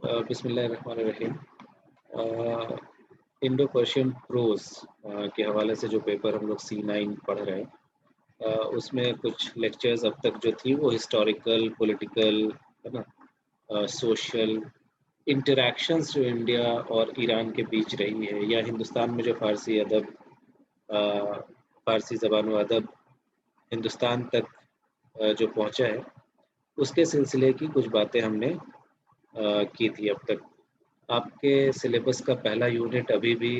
بسم اللہ الرحمن الرحیم۔ انڈو پرشین پروز کے حوالے سے جو پیپر ہم لوگ C9 پڑھ رہے ہیں، اس میں کچھ لیکچرز اب تک جو تھی وہ ہسٹوریکل، پولیٹیکل، ہے نا، سوشل انٹریکشنز جو انڈیا اور ایران کے بیچ رہی ہے، یا ہندوستان میں جو فارسی ادب، فارسی زبان و ادب ہندوستان تک جو پہنچا ہے، اس کے سلسلے کی کچھ باتیں ہم نے کی تھی اب تک۔ آپ کے سلیبس کا پہلا یونٹ ابھی بھی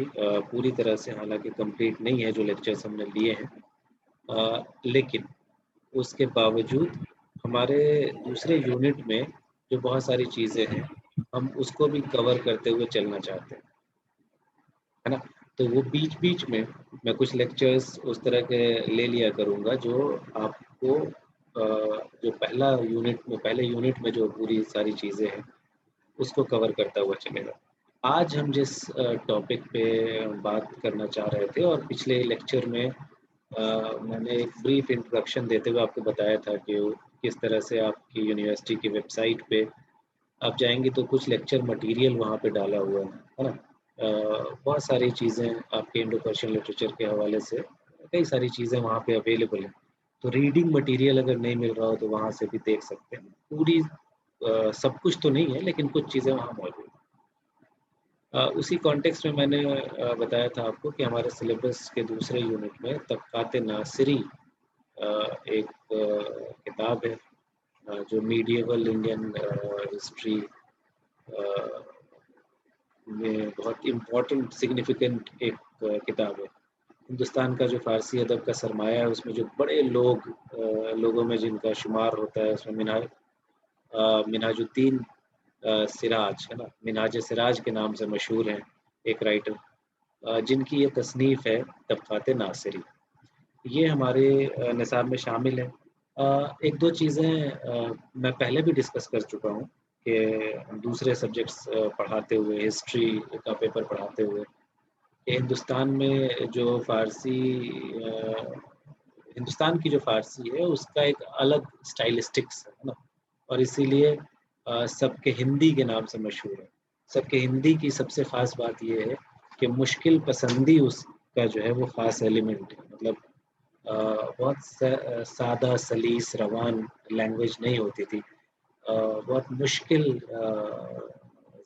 پوری طرح سے حالانکہ کمپلیٹ نہیں ہے، جو لیکچرز ہم نے لیے ہیں، لیکن اس کے باوجود ہمارے دوسرے یونٹ میں جو بہت ساری چیزیں ہیں، ہم اس کو بھی کور کرتے ہوئے چلنا چاہتے ہیں، ہے نا۔ تو وہ بیچ بیچ میں کچھ لیکچرز اس طرح کے لے لیا کروں گا جو آپ کو جو پہلے یونٹ میں جو پوری ساری چیزیں ہیں اس کو کور کرتا ہوا چلے گا۔ آج ہم جس ٹاپک پہ بات کرنا چاہ رہے تھے، اور پچھلے لیکچر میں میں نے ایک بریف انٹروڈکشن دیتے ہوئے آپ کو بتایا تھا کہ کس طرح سے آپ کی یونیورسٹی کی ویب سائٹ پہ آپ جائیں گے تو کچھ لیکچر مٹیریل وہاں پہ ڈالا ہوا ہے نا۔ بہت ساری چیزیں آپ کے انڈو پرشین لٹریچر کے حوالے سے کئی ساری چیزیں وہاں پہ اویلیبل ہیں، تو ریڈنگ مٹیریل اگر نہیں مل رہا ہو تو وہاں سے بھی دیکھ سکتے ہیں۔ پوری سب کچھ تو نہیں ہے لیکن کچھ چیزیں وہاں موجود ہیں۔ اسی کانٹیکسٹ میں نے بتایا تھا آپ کو کہ ہمارے سلیبس کے دوسرے یونٹ میں طبقات ناصری ایک کتاب ہے جو میڈیول انڈین ہسٹری میں بہت امپورٹنٹ سگنیفیکنٹ ایک کتاب ہے۔ ہندوستان کا جو فارسی ادب کا سرمایہ ہے، اس میں جو بڑے لوگوں میں جن کا شمار ہوتا ہے، اس میں منہاج الدین سراج، ہے نا، منہاج سراج کے نام سے مشہور ہیں، ایک رائٹر جن کی یہ تصنیف ہے طبقات ناصری، یہ ہمارے نصاب میں شامل ہے۔ ایک دو چیزیں میں پہلے بھی ڈسکس کر چکا ہوں کہ دوسرے سبجیکٹس پڑھاتے ہوئے، ہسٹری کا پیپر پڑھاتے ہوئے، کہ ہندوستان میں جو ہندوستان کی جو فارسی ہے اس کا ایک الگ اسٹائلسٹکس ہے نا، اور اسی لیے سب کے ہندی کے نام سے مشہور ہے۔ سب کے ہندی کی سب سے خاص بات یہ ہے کہ مشکل پسندی اس کا جو ہے وہ خاص ایلیمنٹ ہے، مطلب بہت سادہ سلیس روان لینگویج نہیں ہوتی تھی، بہت مشکل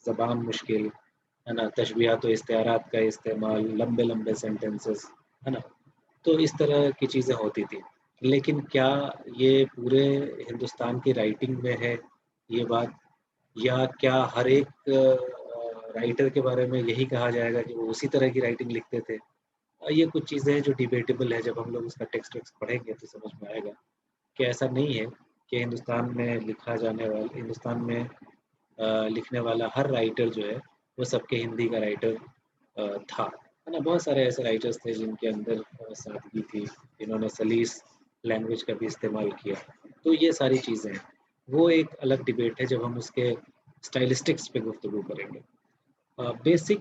زبان، مشکل، ہے نا، تشبیہات و استعارات کا استعمال، لمبے لمبے سینٹنسز، ہے نا، تو اس طرح کی چیزیں ہوتی تھی۔ لیکن کیا یہ پورے ہندوستان کی رائٹنگ میں ہے یہ بات، یا کیا ہر ایک رائٹر کے بارے میں یہی کہا جائے گا کہ وہ اسی طرح کی رائٹنگ لکھتے تھے؟ یہ کچھ چیزیں ہیں جو ڈیبیٹیبل ہے، جب ہم لوگ اس کا ٹیکسٹ پڑھیں گے تو سمجھ میں آئے گا کہ ایسا نہیں ہے کہ ہندوستان میں لکھنے والا ہر رائٹر جو ہے وہ سب کے ہندی کا رائٹر تھا، ہے نا۔ بہت سارے ایسے رائٹرز تھے جن کے اندر سادگی تھی، جنہوں نے سلیس لینگویج کا بھی استعمال کیا، تو یہ ساری چیزیں ہیں، وہ ایک الگ ڈیبیٹ ہے جب ہم اس کے اسٹائلسٹکس پہ گفتگو کریں گے۔ بیسک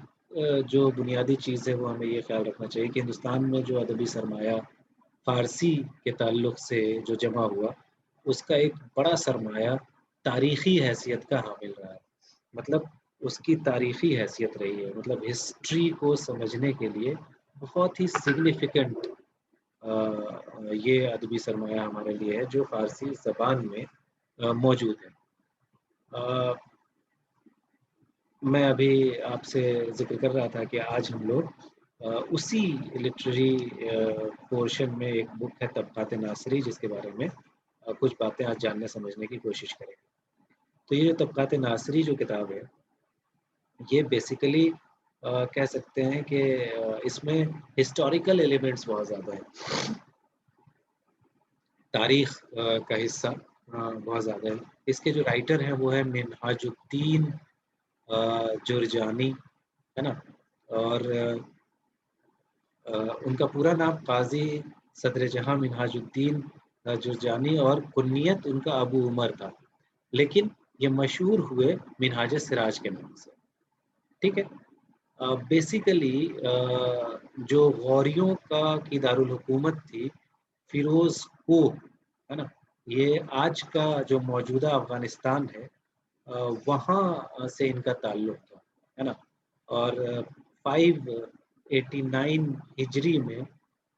جو بنیادی چیز ہے وہ ہمیں یہ خیال رکھنا چاہیے کہ ہندوستان میں جو ادبی سرمایہ فارسی کے تعلق سے جو جمع ہوا، اس کا ایک بڑا سرمایہ تاریخی حیثیت کا حامل رہا ہے، مطلب اس کی تاریخی حیثیت رہی ہے، مطلب ہسٹری کو سمجھنے کے لیے بہت ہی سگنیفیکنٹ یہ ادبی سرمایہ ہمارے لیے ہے جو فارسی زبان میں موجود ہے۔ میں ابھی آپ سے ذکر کر رہا تھا کہ آج ہم لوگ اسی لٹریری پورشن میں ایک بک ہے طبقات ناصری، جس کے بارے میں کچھ باتیں آج جاننے سمجھنے کی کوشش کریں گے۔ تو یہ طبقات ناصری جو کتاب ہے، یہ بیسیکلی کہہ سکتے ہیں کہ اس میں ہسٹوریکل ایلیمنٹس بہت زیادہ ہیں، تاریخ کا حصہ بہت زیادہ ہے۔ اس کے جو رائٹر ہیں وہ ہے منہاج الدین جرجانی، ہے نا، اور ان کا پورا نام قاضی صدر جہاں منہاج الدین جرجانی، اور کنیت ان کا ابو عمر تھا، لیکن یہ مشہور ہوئے منہاج سراج کے نام سے، ٹھیک ہے۔ بیسیکلی جو غوریوں کی دارالحکومت تھی فیروز کوہ، ہے نا، یہ آج کا جو موجودہ افغانستان ہے وہاں سے ان کا تعلق تھا، ہے نا. اور 589 ہجری میں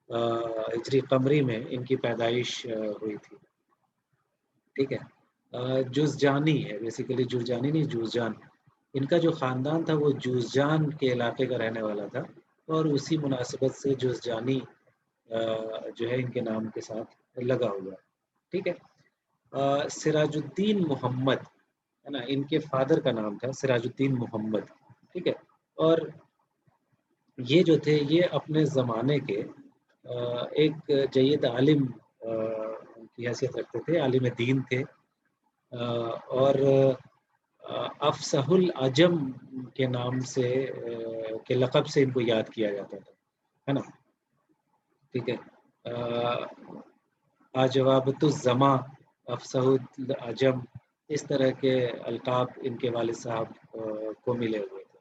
ہجری قمری میں ان کی پیدائش ہوئی تھی. ٹھیک ہے. جوزجانی ہے بیسیکلی، جرجانی نہیں، جوزجان. ان کا جو خاندان تھا وہ جوزجان کے علاقے کا رہنے والا تھا، اور اسی مناسبت سے جوزجانی جو ہے ان کے نام کے ساتھ لگا ہوا. ٹھیک ہے. سراج الدین محمد ہے نا، ان کے فادر کا نام تھا سراج الدین محمد. ٹھیک ہے. اور یہ جو تھے یہ اپنے زمانے کے ایک جید عالم کی حیثیت رکھتے تھے، عالم دین تھے. اور افصح العجم کے نام سے کے لقب سے ان کو یاد کیا جاتا تھا، ہے نا. ٹھیک ہے. آجوابۃ الزماں، افصح العجم، اس طرح کے القاب ان کے والد صاحب کو ملے ہوئے تھے.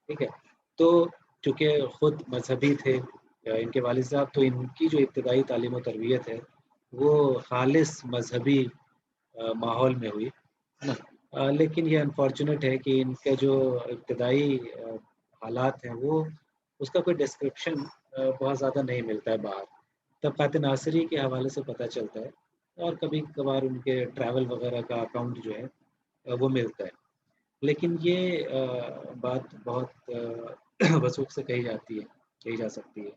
ٹھیک ہے. تو چونکہ خود مذہبی تھے ان کے والد صاحب، تو ان کی جو ابتدائی تعلیم و تربیت ہے وہ خالص مذہبی ماحول میں ہوئی، ہے نا. لیکن یہ انفارچونیٹ ہے کہ ان کے جو ابتدائی حالات ہیں وہ اس کا کوئی ڈسکرپشن بہت زیادہ نہیں ملتا ہے باہر. طبقات ناصری کے حوالے سے پتہ چلتا ہے، اور کبھی کبھار ان کے ٹریول وغیرہ کا اکاؤنٹ جو ہے وہ ملتا ہے. لیکن یہ بات بہت وثوق سے کہی جا سکتی ہے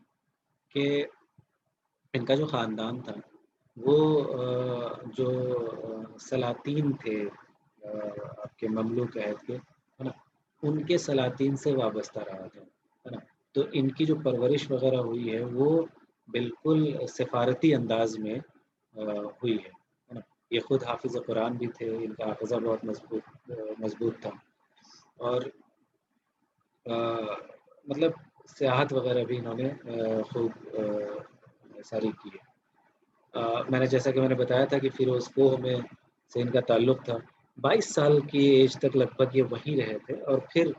کہ ان کا جو خاندان تھا وہ جو سلاطین تھے آپ کے مملوک عہد کے، ہے نا، ان کے سلاطین سے وابستہ رہا تھا، ہے نا. تو ان کی جو پرورش وغیرہ ہوئی ہے وہ بالکل سفارتی انداز میں ہوئی ہے، نا. یہ خود حافظ قرآن بھی تھے، ان کا حافظہ بہت مضبوط تھا. اور مطلب سیاحت وغیرہ بھی انہوں نے خوب ساری کی ہے. میں نے جیسا کہ میں نے بتایا تھا کہ فیروز کوہ میں سے ان کا تعلق تھا. 22 سال کی ایج تک لگ بھگ یہ وہیں رہے تھے، اور پھر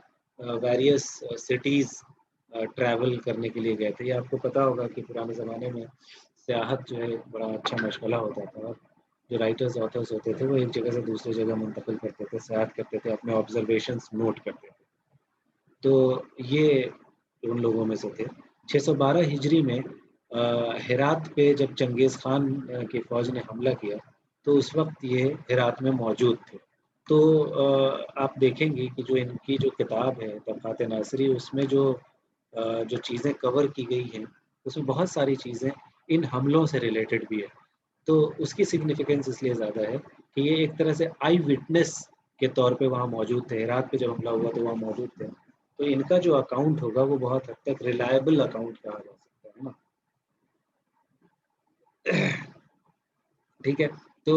ویریس سٹیز ٹریول کرنے کے لیے گئے تھے. یہ آپ کو پتہ ہوگا کہ پرانے زمانے میں سیاحت جو ہے بڑا اچھا مشغلہ ہوتا تھا، اور جو رائٹرز آتھرز ہوتے تھے وہ ایک جگہ سے دوسری جگہ منتقل کرتے تھے، سیاحت کرتے تھے، اپنے آبزرویشنز نوٹ کرتے تھے. تو یہ ان لوگوں میں سے تھے. 612 ہجری میں ہرات پہ جب چنگیز خان کی فوج نے حملہ کیا تو اس وقت یہ ہرات میں موجود تھے. تو آپ دیکھیں گے کہ جو ان کی جو کتاب ہے طبقات ناصری، اس میں جو چیزیں کور کی گئی ہیں اس میں بہت ساری چیزیں ان حملوں سے ریلیٹڈ بھی ہے. تو اس کی سگنیفیکنس اس لیے زیادہ ہے کہ یہ ایک طرح سے آئی وٹنس کے طور پہ وہاں موجود تھے. ہرات پہ جب حملہ ہوا تو وہاں موجود تھے. تو ان کا جو اکاؤنٹ ہوگا وہ بہت حد تک ریلائبل اکاؤنٹ کہا جا سکتا ہے نا. ٹھیک ہے. تو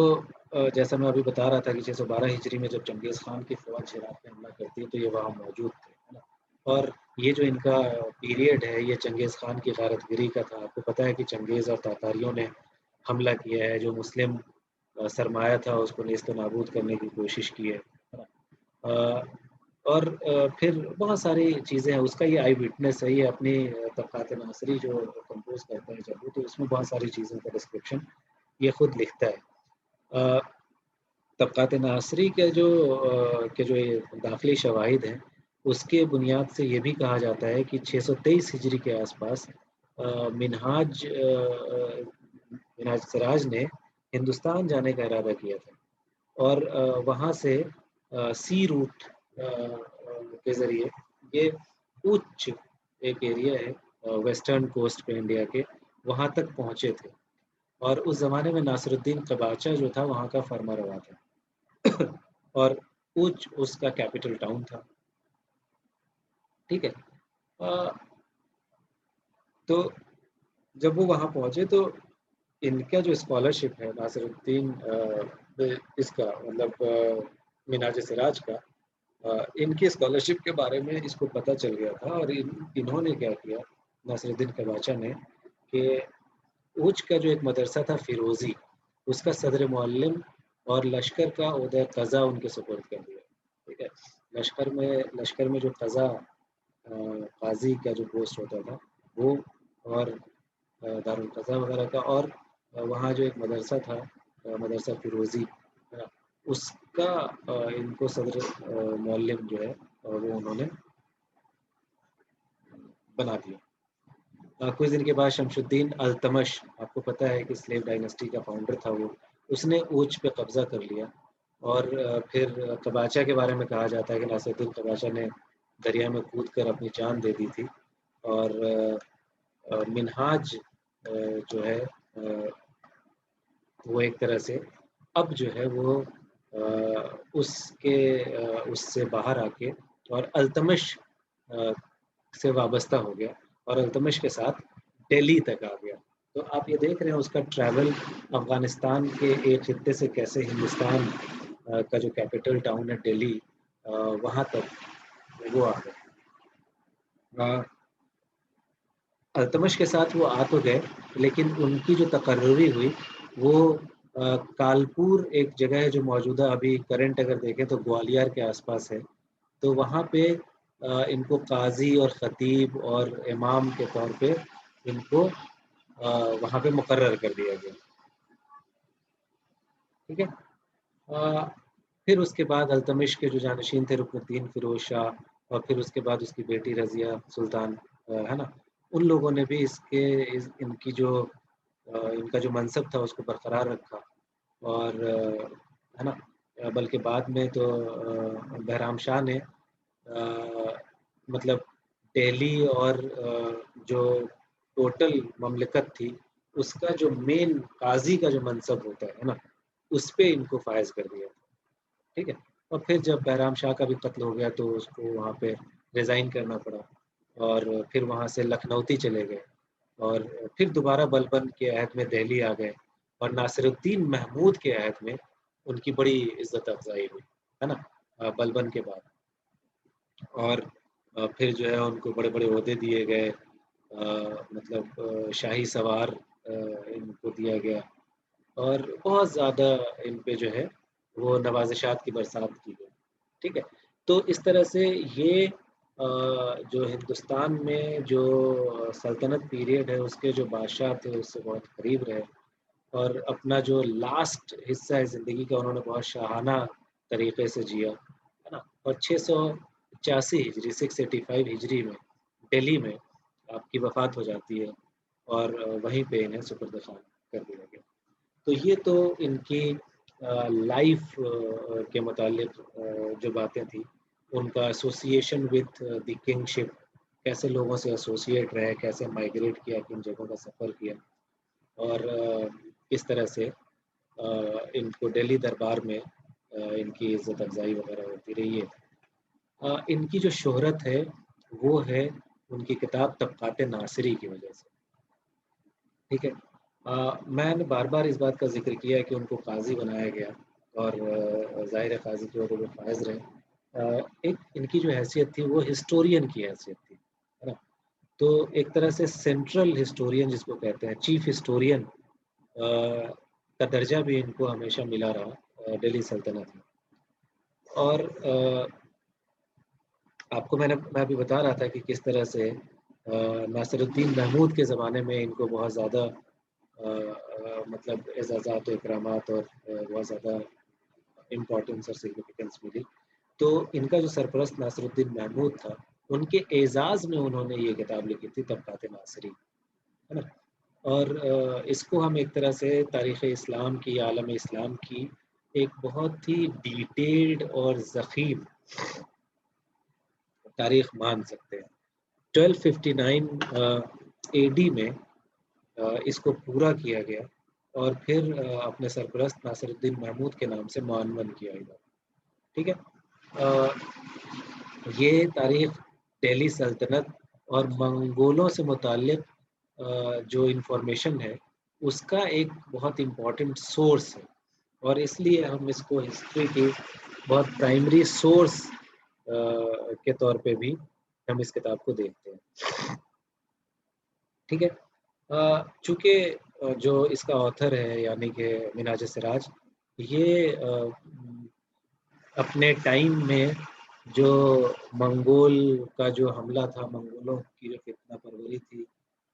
جیسا میں ابھی بتا رہا تھا کہ 612 ہجری میں جب چنگیز خان کی فوج ہرات پہ حملہ کرتی ہے تو یہ وہاں موجود تھے، ہے نا. اور یہ جو ان کا پیریڈ ہے یہ چنگیز خان کی غارت گری کا تھا. آپ کو پتہ ہے کہ چنگیز اور تاتاریوں نے حملہ کیا ہے، جو مسلم سرمایہ تھا اس کو نیست و نابود کرنے کی کوشش کی ہے، نا. اور پھر بہت ساری چیزیں ہیں. اس کا یہ آئی وٹنس ہے، یہ اپنی طبقات ناصری جو کمپوز کرتے ہیں جب تو اس میں بہت ساری چیزوں کا ڈسکرپشن یہ خود لکھتا ہے. طبقات ناصری کے جو داخلی شواہد ہیں اس کے بنیاد سے یہ بھی کہا جاتا ہے کہ 623 ہجری کے آس پاس منہاج سراج نے ہندوستان جانے کا ارادہ کیا تھا، اور وہاں سے سی روٹ کے ذریعے یہ اچ ایک ایریا ہے ویسٹرن کوسٹ پہ انڈیا کے، وہاں تک پہنچے تھے. اور اس زمانے میں ناصر الدین قباچہ جو تھا وہاں کا فرما روا تھا اور اچ اس کا کیپٹل ٹاؤن تھا. ٹھیک ہے. تو جب وہ وہاں پہنچے تو ان کا جو اسکالرشپ ہے ناصر الدین اس کا مطلب منہاج سراج کا، ان کی اسکالرشپ کے بارے میں اس کو پتہ چل گیا تھا. اور انہوں نے کیا کیا ناصر الدین قباچہ نے کہ اوچ کا جو ایک مدرسہ تھا فیروزی، اس کا صدر معلم اور لشکر کا عہدہ قضا ان کے سپرد کر دیا. ٹھیک ہے. لشکر میں جو قاضی کا جو پوسٹ ہوتا تھا وہ، اور دارالقضا وغیرہ کا، اور وہاں جو ایک مدرسہ تھا مدرسہ فیروزی، اس کا ان کو صدر معلم جو ہے وہ انہوں نے بنا دیا۔ کچھ دن کے بعد شمس الدین التمش، آپ کو پتہ ہے کہ سلیو ڈائنسٹی کا فاؤنڈر تھا وہ، اس نے اوچ پہ قبضہ کر لیا، اور پھر قباچہ کے بارے میں کہا جاتا ہے کہ ناصر الدین قباچہ نے دریا میں کود کر اپنی جان دے دی تھی، اور منہاج جو ہے وہ ایک طرح سے اب جو ہے وہ اس کے اس سے باہر آ کے اور التمش سے وابستہ ہو گیا، اور التمش کے ساتھ دہلی تک آ گیا۔ تو آپ یہ دیکھ رہے ہیں اس کا ٹریول افغانستان کے ایک خطے سے کیسے ہندوستان کا جو کیپٹل ٹاؤن ہے دہلی، وہاں تک وہ آ گئے۔ التمش کے ساتھ وہ آ تو گئے، لیکن ان کی جو تقرری ہوئی وہ کالپور ایک جگہ ہے جو موجودہ ابھی کرنٹ اگر دیکھیں تو گوالیار کے آس پاس ہے، تو وہاں پہ ان کو قاضی اور خطیب اور امام کے طور پہ ان کو وہاں پہ مقرر کر دیا گیا، ٹھیک ہے۔ پھر اس کے بعد التمش کے جو جانشین تھے رکن الدین فیروز شاہ، اور پھر اس کے بعد اس کی بیٹی رضیہ سلطان ہے نا، ان لوگوں نے بھی ان کی جو ان کا جو منصب تھا اس کو برقرار رکھا، اور ہے نا، بلکہ بعد میں تو بہرام شاہ نے مطلب دہلی اور جو ٹوٹل مملکت تھی اس کا جو مین قاضی کا جو منصب ہوتا ہے نا، اس پہ ان کو فائز کر دیا، ٹھیک ہے۔ اور پھر جب بہرام شاہ کا بھی قتل ہو گیا تو اس کو وہاں پہ ریزائن کرنا پڑا، اور پھر وہاں سے لکھنؤتی چلے گئے، اور پھر دوبارہ بلبن کے عہد میں دہلی آ گئے، اور ناصر الدین محمود کے عہد میں ان کی بڑی عزت افزائی ہوئی، ہے نا، بلبن کے بعد، اور پھر جو ہے ان کو بڑے بڑے عہدے دیے گئے، مطلب شاہی سوار ان کو دیا گیا، اور بہت زیادہ ان پہ جو ہے وہ نوازشات کی برسات کی گئی، ٹھیک ہے۔ تو اس طرح سے یہ جو ہندوستان میں جو سلطنت پیریڈ ہے اس کے جو بادشاہ تھے اس سے بہت قریب رہے، اور اپنا جو لاسٹ حصہ ہے زندگی کا انہوں نے بہت شاہانہ طریقے سے جیا، ہے نا، اور 685 ہجری 685 ہجری میں دہلی میں آپ کی وفات ہو جاتی ہے، اور وہیں پہ انہیں سپرد خان کر دیا گیا۔ تو یہ تو ان کی لائف کے متعلق جو باتیں تھیں، ان کا ایسوسیشن وتھ دی کنگ شپ، کیسے لوگوں سے ایسوسیٹ رہے، کیسے مائگریٹ کیا، کن جگہوں کا سفر کیا، اور کس طرح سے ان کو دہلی دربار میں ان کی عزت افزائی وغیرہ ہوتی رہی ہے۔ ان کی جو شہرت ہے وہ ہے ان کی کتاب طبقات ناصری کی وجہ سے، ٹھیک ہے۔ میں نے بار بار اس بات کا ذکر کیا کہ ان کو قاضی بنایا گیا، اور ظاہر قاضی کی عہدے پہ فائز رہے، ایک ان کی جو حیثیت تھی وہ ہسٹورین کی حیثیت تھی، ہے نا، تو ایک طرح سے سینٹرل ہسٹورین جس کو کہتے ہیں، چیف ہسٹورین کا درجہ بھی ان کو ہمیشہ ملا رہا دہلی سلطنت میں۔ اور آپ کو میں ابھی بتا رہا تھا کہ کس طرح سے ناصر الدین محمود کے زمانے میں ان کو بہت زیادہ مطلب اعزازات و اکرامات اور بہت زیادہ امپورٹنس اور سگنیفیکنس ملی، تو ان کا جو سرپرست ناصر الدین محمود تھا ان کے اعزاز میں انہوں نے یہ کتاب لکھی تھی طبقات ناصری، ہے نا، اور اس کو ہم ایک طرح سے تاریخ اسلام کی، عالم اسلام کی ایک بہت ہی ڈیٹیلڈ اور ضخیم تاریخ مان سکتے ہیں۔ 1259 اے ڈی میں اس کو پورا کیا گیا، اور پھر اپنے سرپرست ناصر الدین محمود کے نام سے معنون کیا گیا، ٹھیک ہے۔ یہ تاریخ دہلی سلطنت اور منگولوں سے متعلق جو انفارمیشن ہے اس کا ایک بہت امپورٹنٹ سورس ہے، اور اس لیے ہم اس کو ہسٹری کی بہت پرائمری سورس کے طور پہ بھی ہم اس کتاب کو دیکھتے ہیں، ٹھیک ہے۔ چونکہ جو اس کا آتھر ہے یعنی کہ منہاج سراج، یہ اپنے ٹائم میں جو منگول کا جو حملہ تھا، منگولوں کی جو فتنہ پروری تھی،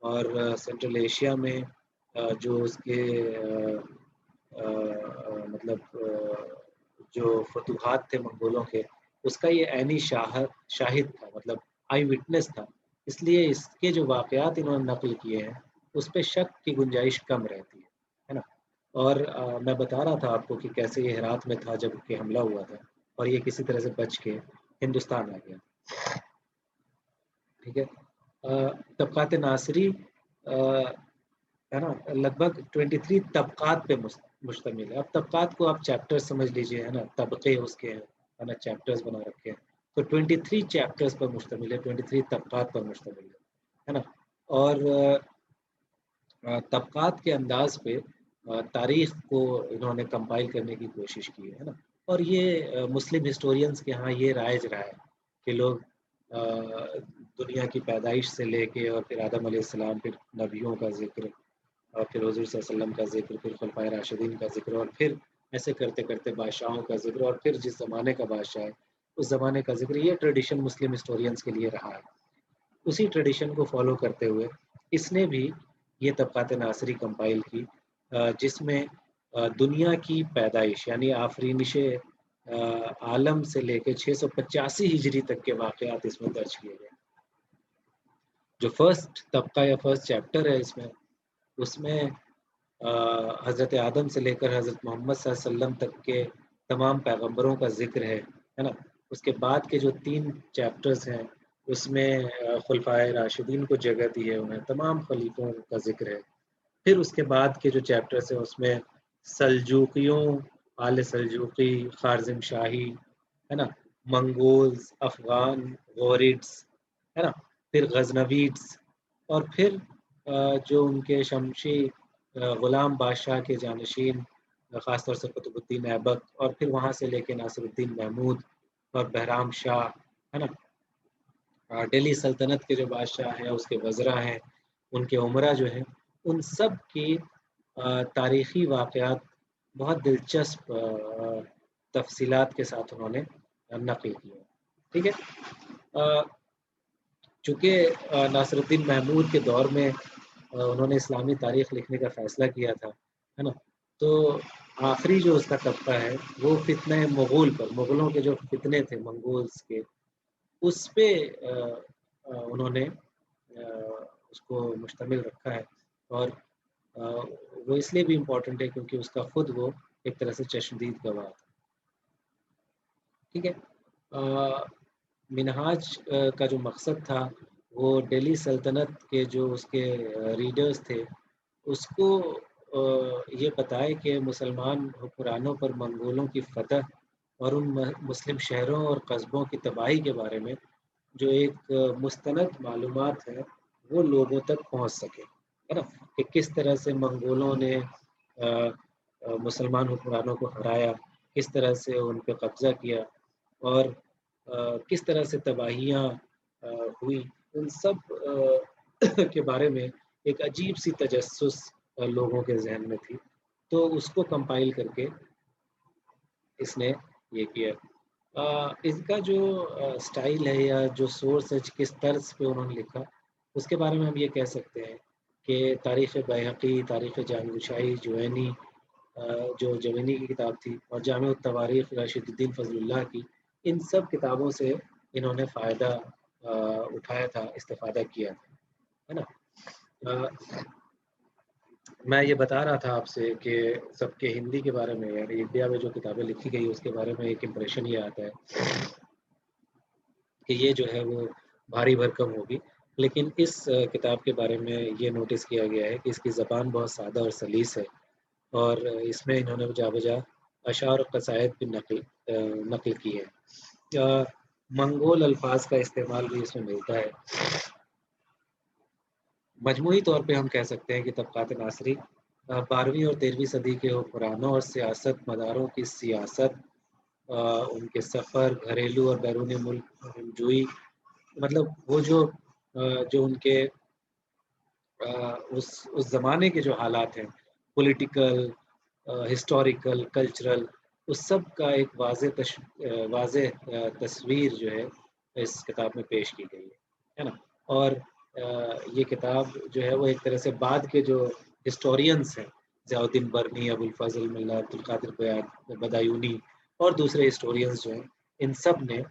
اور سینٹرل ایشیا میں جو اس کے مطلب جو فتوحات تھے منگولوں کے، اس کا یہ عینی شاہد تھا، مطلب آئی وٹنس تھا، اس لیے اس کے جو واقعات انہوں نے نقل کیے ہیں اس پہ شک کی گنجائش کم رہتی ہے نا۔ اور میں بتا رہا تھا آپ کو کہ کیسے یہ ہرات میں تھا جب کہ حملہ ہوا تھا، اور یہ کسی طرح سے بچ کے ہندوستان آ گیا، ٹھیک ہے۔ طبقات ناصری ہے نا لگ بھگ 23 طبقات پہ مشتمل ہے۔ اب طبقات کو آپ چیپٹر سمجھ لیجئے، ہے نا، طبقے اس کے ہیں، ہے نا، چیپٹرز بنا رکھے ہیں، تو 23 چیپٹرز پر مشتمل ہے، 23 طبقات پر مشتمل ہے نا۔ اور طبقات کے انداز پہ تاریخ کو انہوں نے کمپائل کرنے کی کوشش کی ہے نا۔ اور یہ مسلم ہسٹورینز کے ہاں یہ رائج رہا ہے کہ لوگ دنیا کی پیدائش سے لے کے اور پھر آدم علیہ السلام، پھر نبیوں کا ذکر، اور پھر حضور صلی اللہ علیہ وسلم کا ذکر، پھر خلفائے راشدین کا ذکر، اور پھر ایسے کرتے کرتے بادشاہوں کا ذکر، اور پھر جس زمانے کا بادشاہ ہے اس زمانے کا ذکر، یہ ٹریڈیشن مسلم ہسٹورینز کے لیے رہا ہے۔ اسی ٹریڈیشن کو فالو کرتے ہوئے اس نے بھی یہ طبقات ناصری کمپائل کی، جس میں دنیا کی پیدائش یعنی آفرینش عالم سے لے کے 685 ہجری تک کے واقعات اس میں درج کیے گئے۔ جو فرسٹ طبقہ یا فرسٹ چیپٹر ہے اس میں حضرت آدم سے لے کر حضرت محمد صلی اللہ علیہ وسلم تک کے تمام پیغمبروں کا ذکر ہے نا۔ اس کے بعد کے جو 3 چیپٹرز ہیں اس میں خلفائے راشدین کو جگہ دی ہے، انہیں تمام خلیفوں کا ذکر ہے۔ پھر اس کے بعد کے جو چیپٹرز ہیں اس میں سلجوقیوں، آل سلجوقی، خارزم شاہی، ہے نا، منگولز، افغان، غورڈس، ہے نا، پھر غزنویڈس، اور پھر جو ان کے شمشی غلام بادشاہ کے جانشین، خاص طور سے قطب الدین ایبک، اور پھر وہاں سے لے کے ناصر الدین محمود اور بہرام شاہ، ہے نا، دہلی سلطنت کے جو بادشاہ ہیں اس کے وزراء ہیں، ان کے عمرہ جو ہیں، ان سب کی تاریخی واقعات بہت دلچسپ تفصیلات کے ساتھ انہوں نے نقل کیا، ٹھیک ہے۔ چونکہ ناصر الدین محمود کے دور میں انہوں نے اسلامی تاریخ لکھنے کا فیصلہ کیا تھا، ہے نا، تو آخری جو اس کا طبقہ ہے وہ فتنہ مغول پر، مغلوں کے جو فتنے تھے منگولز کے، اس پہ انہوں نے اس کو مشتمل رکھا ہے۔ اور وہ اس لیے بھی امپورٹنٹ ہے کیونکہ اس کا خود وہ ایک طرح سے چشمدید گواہ تھا، ٹھیک ہے۔ منہاج کا جو مقصد تھا وہ دہلی سلطنت کے جو اس کے ریڈرز تھے اس کو یہ بتائے کہ مسلمان حکمرانوں پر منگولوں کی فتح اور ان مسلم شہروں اور قصبوں کی تباہی کے بارے میں جو ایک مستند معلومات ہے وہ لوگوں تک پہنچ سکے، ہے نا، کہ کس طرح سے منگولوں نے مسلمان حکمرانوں کو ہرایا، کس طرح سے ان پہ قبضہ کیا، اور کس طرح سے تباہیاں ہوئی، ان سب کے بارے میں ایک عجیب سی تجسس لوگوں کے ذہن میں تھی، تو اس کو کمپائل کر کے اس نے یہ کیا۔ اس کا جو سٹائل ہے یا جو سورس ہے، کس طرز پہ انہوں نے لکھا، اس کے بارے میں ہم یہ کہہ سکتے ہیں کہ تاریخ بیہقی، تاریخ جامع شاہی جوینی، جو جوینی کی کتاب تھی، اور جامع التواریخ راشد الدین فضل اللہ کی، ان سب کتابوں سے انہوں نے فائدہ اٹھایا تھا، استفادہ کیا تھا، ہے نا۔ میں یہ بتا رہا تھا آپ سے کہ سب کے ہندی کے بارے میں، یعنی انڈیا میں جو کتابیں لکھی گئی اس کے بارے میں ایک امپریشن یہ آتا ہے کہ یہ جو ہے وہ بھاری بھرکم ہوگی، لیکن اس کتاب کے بارے میں یہ نوٹس کیا گیا ہے کہ اس کی زبان بہت سادہ اور سلیس ہے، اور اس میں انہوں نے جا بجا اشعار و قصائد بھی نقل کی ہے۔ منگول الفاظ کا استعمال بھی اس میں ملتا ہے۔ مجموعی طور پہ ہم کہہ سکتے ہیں کہ طبقات ناصری 12ویں اور 13ویں صدی کے حکمرانوں اور سیاست مداروں کی سیاست، ان کے سفر، گھریلو اور بیرون ملک جوئی، مطلب وہ جو ان کے اس زمانے کے جو حالات ہیں، پولیٹیکل، ہسٹوریکل، کلچرل، اس سب کا ایک واضح تصویر جو ہے اس کتاب میں پیش کی گئی ہے نا۔ اور یہ کتاب جو ہے وہ ایک طرح سے بعد کے جو ہسٹورینز ہیں، ضیاء الدین برنی، ابو الفضل ملا عبد القادر بدایونی، اور دوسرے ہسٹورینز جو ہیں، ان سب نے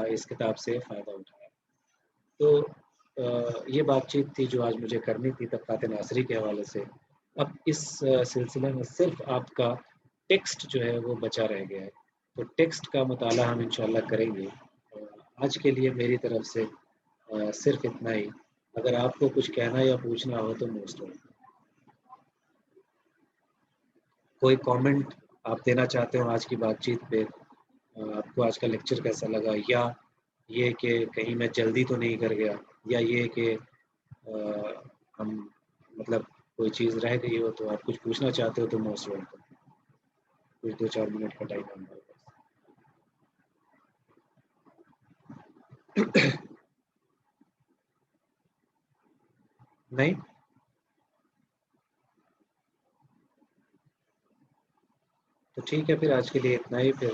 اس کتاب سے فائدہ اٹھایا۔ تو یہ بات چیت تھی جو آج مجھے کرنی تھی طبقات ناصری کے حوالے سے۔ اب اس سلسلے میں صرف آپ کا ٹیکسٹ جو ہے وہ بچا رہ گیا ہے، تو ٹیکسٹ کا مطالعہ ہم انشاءاللہ کریں گے۔ آج کے لیے میری طرف سے صرف اتنا ہی۔ اگر آپ کو کچھ کہنا یا پوچھنا ہو تو موسٹ ویلکم۔ کوئی کامنٹ آپ دینا چاہتے ہو آج کی بات چیت پہ؟ آپ کو آج کا لیکچر کیسا لگا، یا یہ کہ کہیں میں جلدی تو نہیں کر گیا، یا یہ کہ ہم مطلب کوئی چیز رہ گئی ہو تو آپ کچھ پوچھنا چاہتے ہو تو موسٹ ویلکم۔ کچھ 2-4 منٹ کا ٹائم ہے ہمارے پاس۔ نہیں تو ٹھیک ہے، پھر آج کے لیے اتنا ہی۔ پھر